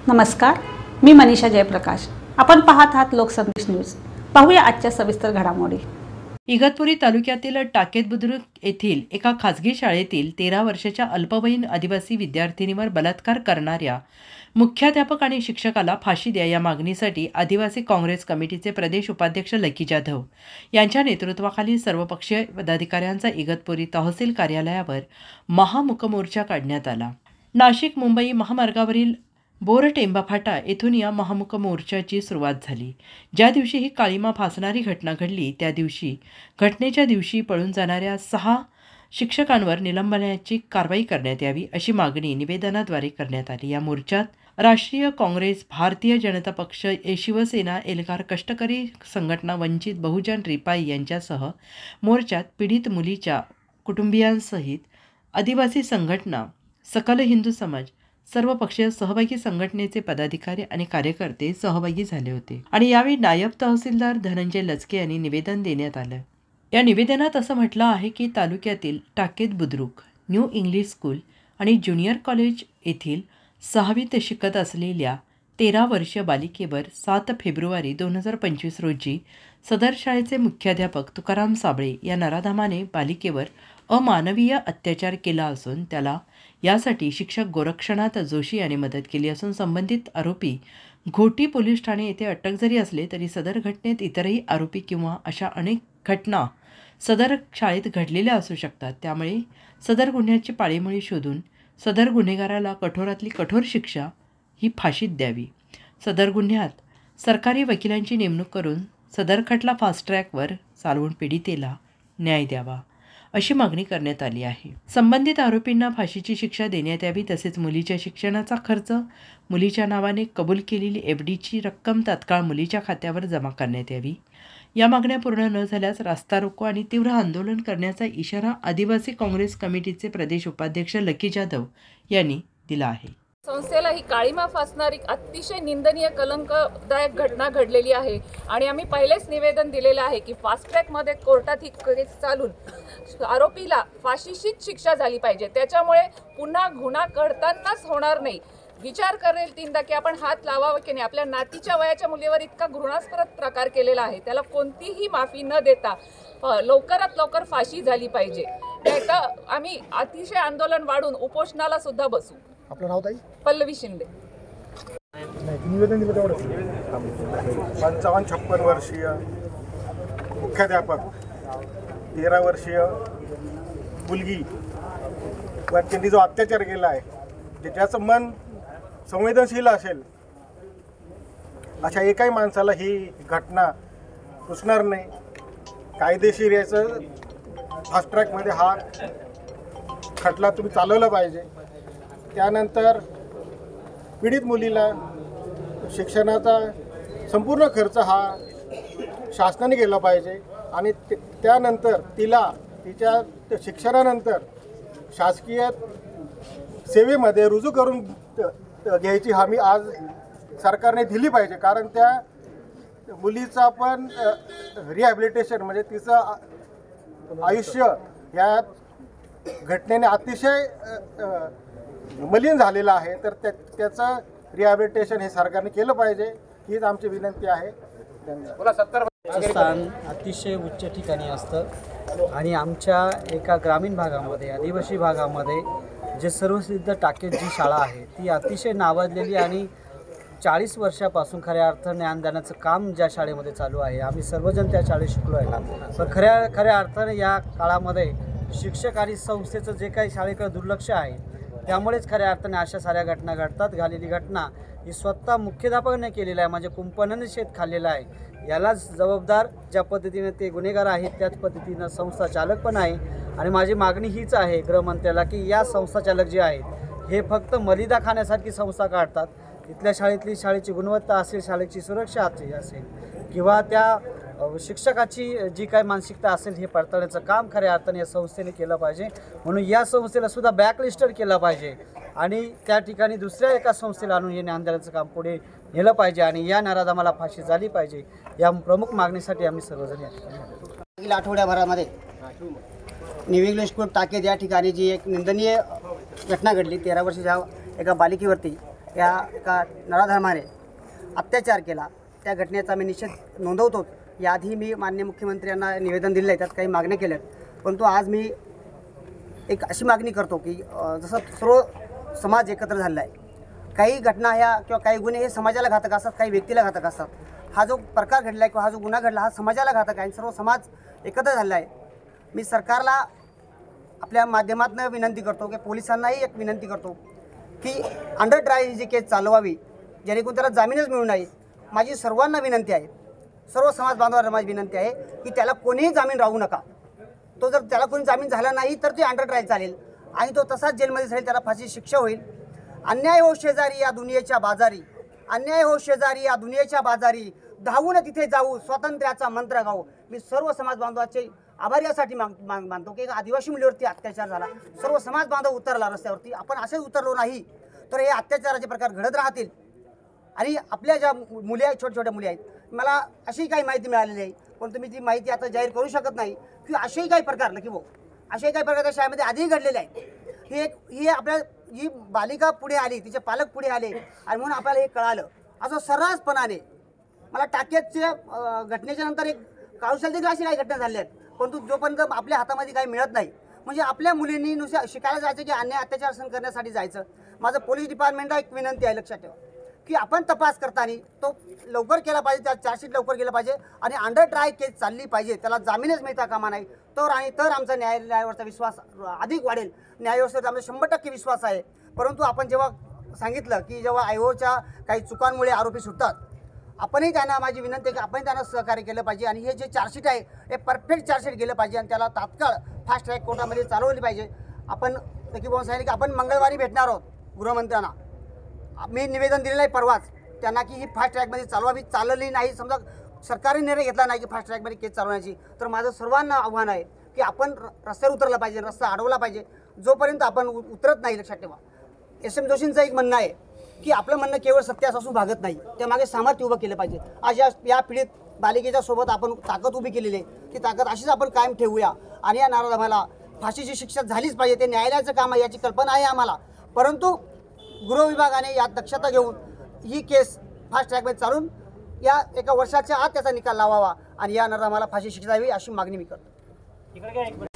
नमस्कार, मी मनीषा जयप्रकाश। आपण पाहत आहात लोकसंदेश न्यूज। पाहूया आजच्या सविस्तर घडामोडी। इगतपुरी तालुक्यातील टाकेत बुद्रुक येथील एका खासगी शाळेतील 13 वर्षाच्या अल्पवयीन आदिवासी विद्यार्थिनीवर बलात्कार करणाऱ्या मुख्याध्यापक आणि शिक्षकाला फाशी द्या या मागणीसाठी आदिवासी काँग्रेस कमिटीचे प्रदेश उपाध्यक्ष लकी जाधव यांच्या नेतृत्वाखाली सर्वपक्षीय पदाधिकाऱ्यांचा इगतपुरी तहसील कार्यालयावर महामुकमोर्चा काढण्यात आला। नाशिक मुंबई महामार्गावरील बोरटेंबा फाटा येथून या महामुक मोर्चाची सुरुवात झाली। ज्या दिवशी ही काळीमा फासणारी घटना घडली त्या घटनेच्या दिवशी पळून जाणाऱ्या 6 शिक्षकांवर निलंबनाची कारवाई करण्यात यावी अशी मागणी निवेदनाद्वारे करण्यात आली। या मोर्चात राष्ट्रीय काँग्रेस, भारतीय जनता पक्ष, शिवसेना, एल्गार कष्टकरी संघटना, वंचित बहुजन रिपाई यांच्यासह मोर्चात पीडित मुलीच्या कुटुंबियांसहित आदिवासी संघटना, सकल हिंदू समाज, सर्व पक्षीय सहभागी संघटनेचे पदाधिकारी आणि कार्यकर्ते सहभागी झाले होते आणि यावेळी नायब तहसीलदार धनंजय लचके यांनी निवेदन देण्यात आलं। या निवेदनात असं म्हटलं आहे की तालुक्यातील टाकेत बुद्रुक, न्यू इंग्लिश स्कूल आणि ज्युनियर कॉलेज येथील 6वीत शिकत असलेल्या 13 वर्षीय बालिकेवर 7 फेब्रुवारी 2025 रोजी सदर शाळेचे मुख्याध्यापक तुकाराम साबळे या नराधमाने बालिकेवर अमानवीय अत्याचार केला असून त्याला यासाठी शिक्षक गोरक्षनाथ जोशी यांनी मदत केली असून संबंधित आरोपी घोटी पोलीस ठाणे येथे अटक जरी असले तरी सदर घटनेत इतरही आरोपी किंवा अशा अनेक घटना सदर शाळेत घडलेल्या असू शकतात। त्यामुळे सदर गुन्ह्याची पाळेमुळे शोधून सदर गुन्हेगाराला कठोरातली कठोर शिक्षा ही फाशीत द्यावी। सदर गुन्ह्यात सरकारी वकिलांची नेमणूक करून सदर खटला फास्ट ट्रॅकवर चालवून पीडितेला न्याय द्यावा अशी मागणी करण्यात आली आहे। संबंधित आरोपींना फाशीची शिक्षा देण्यात यावी तसेच मुलीच्या शिक्षणाचा खर्च, मुलीच्या नावाने कबूल केलेली एफडीची रक्कम तात्काळ मुलीच्या खात्यावर जमा करण्यात यावी। या मागण्या पूर्ण न झाल्यास रास्ता रोको आणि तीव्र आंदोलन करण्याचा इशारा आदिवासी काँग्रेस कमिटीचे प्रदेश उपाध्यक्ष लकी जाधव यांनी दिला आहे। संस्थेला ही काळीमा फासणारी अतिशय निंदनीय कलंकदायक घटना घडलेली आहे आणि आम्ही पहिलेच निवेदन दिलेलं आहे की फास्ट ट्रॅकमध्ये कोर्टात ही केस चालून आरोपीला फाशीचीच शिक्षा झाली पाहिजे। त्याच्यामुळे पुन्हा गुन्हा घडतानाच होणार नाही। विचार करेल तीनदा की आपण हात लावावा की नाही। आपल्या नातीच्या वयाच्या मुलीवर इतका घृणास्पद प्रकार केलेला आहे, त्याला कोणतीही माफी न देता लवकरात लवकर फाशी झाली पाहिजे। नाहीतर आम्ही अतिशय आंदोलन वाढून उपोषणाला सुद्धा बसू। आपलं नाव ताई? पल्लवी शिंदे। निवेदन दिलं तेवढं 55-56 वर्षीय मुख्याध्यापक 13 वर्षीय मुलगी वर त्यांनी जो अत्याचार केला आहे, ज्याचं मन संवेदनशील असेल अशा एकाही माणसाला ही घटना रुचणार नाही। कायदेशीर याचं फास्ट ट्रॅकमध्ये हा खटला तुम्ही चालवला पाहिजे। त्यानंतर पीडित मुलीला शिक्षणाचा संपूर्ण खर्च हा शासनाने केला पाहिजे आणि त्यानंतर तिच्या शिक्षणानंतर शासकीय सेवेमध्ये रुजू करून घ्यायची हमी आज सरकारने दिली पाहिजे। कारण त्या मुलीचं पण रिहॅबिलिटेशन म्हणजे तिचं आयुष्य या घटनेने अतिशय मलिन झालेलं आहे, तर त्याचं रिहॅबिलिटेशन हे सरकारने केलं पाहिजे हीच आमची विनंती आहे। स्थान अतिशय उच्च ठिकाणी असतं आणि आमच्या एका ग्रामीण भागामध्ये, आदिवासी भागामध्ये जे सर्वसिद्ध टाकेत जी शाळा आहे ती अतिशय नावाजलेली आणि 40 वर्षापासून खऱ्या अर्थाने ज्ञानदानाचं काम ज्या शाळेमध्ये चालू आहे। आम्ही सर्वजण त्या शाळेत शिकलो आहे ना, पण खऱ्या अर्थाने या काळामध्ये शिक्षक आणि संस्थेचं जे काही शाळेकडे दुर्लक्ष आहे त्यामुळेच खऱ्या अर्थाने अशा साऱ्या घटना घडतात। झालेली घटना ही स्वतः मुख्याध्यापकाने केलेली आहे, म्हणजे कुंपणाने शेत खाल्लेलं आहे। यालाच जबाबदार ज्या पद्धतीने ते गुन्हेगार आहेत त्याच पद्धतीनं संस्था चालक पण आहे आणि माझी मागणी हीच आहे गृहमंत्र्याला की या संस्था चालक जे आहेत हे फक्त मलिदा खाण्यासारखी संस्था काढतात। इथल्या शाळेची गुणवत्ता असेल, शाळेची सुरक्षा असेल किंवा त्या शिक्षकाची जी काही मानसिकता असेल हे पडताळण्याचं काम खऱ्या अर्थाने या संस्थेने केलं पाहिजे। म्हणून या संस्थेला सुद्धा बॅकलिस्टेड केलं पाहिजे आणि त्या ठिकाणी दुसऱ्या एका संस्थेला आणून हे ज्ञानदानाचं काम पुढे नेलं पाहिजे आणि या नराधमाला फाशी झाली पाहिजे। या प्रमुख मागणीसाठी आम्ही सर्वजण या ठिकाणी मागील आठवड्याभरामध्ये न्यू इंग्लिश स्कूल टाकेत या ठिकाणी जी एक निंदनीय घटना घडली 13 वर्षाच्या एका बालिकेवरती या एका नराधर्माने अत्याचार केला त्या घटनेचा मी निषेध नोंदवतो. याआधी मी माननीय मुख्यमंत्र्यांना निवेदन दिलं आहे, त्यात काही मागण्या केल्यात. परंतु आज मी एक अशी मागणी करतो की जसं सर्व समाज एकत्र झालेला आहे, काही घटना ह्या किंवा काही गुन्हे हे समाजाला घातक असतात, काही व्यक्तीला घातक असतात. हा जो प्रकार घडला आहे किंवा हा जो गुन्हा घडला हा समाजाला घातक आहे, सर्व समाज एकत्र झालेला आहे. मी सरकारला आपल्या माध्यमातून विनंती करतो की पोलिसांनाही एक विनंती करतो की अंडर ट्रायल ही जी केस चालवावी, जेणेकरून त्याला जामीनच मिळू नये. माझी सर्वांना विनंती आहे, सर्व समाज बांधवांना माझी विनंती आहे की त्याला कोणीही जामीन राहू नका. तो जर त्याला कोणी जामीन झाला नाही तर ते अंडर ट्रायल चालेल आणि तो तसाच जेलमध्ये जाईल, त्याला फाशी शिक्षा होईल. अन्याय हो शेजारी या दुनियेच्या बाजारी, अन्याय हो शेजारी या दुनियेच्या बाजारी, धावून तिथे जाऊ स्वातंत्र्याचा मंत्र गाऊ. मी सर्व समाज बांधवाचे आभार यासाठी मानतो की आदिवासी मुलीवरती अत्याचार झाला, सर्व समाज बांधव उतरला रस्त्यावरती. आपण असेच उतरलो नाही तर हे अत्याचाराचे प्रकार घडत राहतील. आणि आपल्या ज्या मुली आहेत, छोट्या छोट्या मुली आहेत, मला अशी काही माहिती मिळालेली आहे, पण तुम्ही ती माहिती आता जाहीर करू शकत नाही की असेही काही प्रकार की असे काही प्रकार त्या शाळेमध्ये आधीही घडलेले आहेत. ही आपल्या ही बालिका पुढे आली, तिचे पालक पुढे आले आणि म्हणून आपल्याला हे कळालं. असं सर्रासपणाने मला टाक्याच्या घटनेच्या नंतर एक काळुसाला देखील अशी काही घटना झाल्या आहेत, परंतु जोपर्यंत आपल्या हातामध्ये काही मिळत नाही, म्हणजे आपल्या मुलींनी नुसतं शिकायला जायचं की अन्याय अत्याचार सहन करण्यासाठी जायचं. माझं पोलीस डिपार्टमेंटला एक विनंती आहे, लक्षात ठेवा की आपण तपास करताना तो लवकर केला पाहिजे, त्या चार्जशीट लवकर केलं पाहिजे आणि अंडर ट्रायल केस चालली पाहिजे, त्याला जामीनच मिळता कामा नाही. तर आमचा न्यायालयावरचा विश्वास अधिक वाढेल. न्यायाव्यवस्थेवर आमचा 100% विश्वास आहे. परंतु आपण जेव्हा सांगितलं की जेव्हा आयोच्या काही चुकांमुळे आरोपी सुटतात, आपणही त्यांना माझी विनंती आहे की आपण त्यांना सहकार्य केलं पाहिजे आणि हे जे चार्जशीट आहे हे परफेक्ट चार्जशीट गेलं पाहिजे आणि त्याला तात्काळ फास्ट ट्रॅक कोर्टामध्ये चालवली पाहिजे. आपण नक्की बोलून सांगितलं की आपण मंगळवारी भेटणार आहोत गृहमंत्र्यांना. मी निवेदन दिलेलं आहे परवाच त्यांना की ही फास्ट ट्रॅकमध्ये चालवावी. चालली नाही, समजा सरकारने निर्णय घेतला नाही की फास्ट ट्रॅकमध्ये केस चालवण्याची, तर माझं सर्वांना आव्हान आहे की आपण रस्त्यावर उतरलं पाहिजे, रस्ता अडवला पाहिजे. जोपर्यंत आपण उतरत नाही, लक्षात ठेवा SM जोशींचं एक म्हणणं आहे की आपलं म्हणणं केवळ सत्यास असून भागत नाही, त्यामागे सामर्थ्य उभं केलं पाहिजे. आज या पीडित बालिकेच्या सोबत आपण ताकद उभी केलेली आहे, ती ताकद अशीच आपण कायम ठेवूया आणि या नराधमाला फाशीची शिक्षा झालीच पाहिजे. ते न्यायालयाचं काम आहे, याची कल्पना आहे आम्हाला. परंतु गृह विभागाने यात दक्षता घेऊन ही केस फास्ट ट्रॅकमध्ये चालून या एका वर्षाच्या आत त्याचा निकाल लावावा आणि या नराधमाला फाशी शिक्षा द्यावी अशी मागणी मी करतो.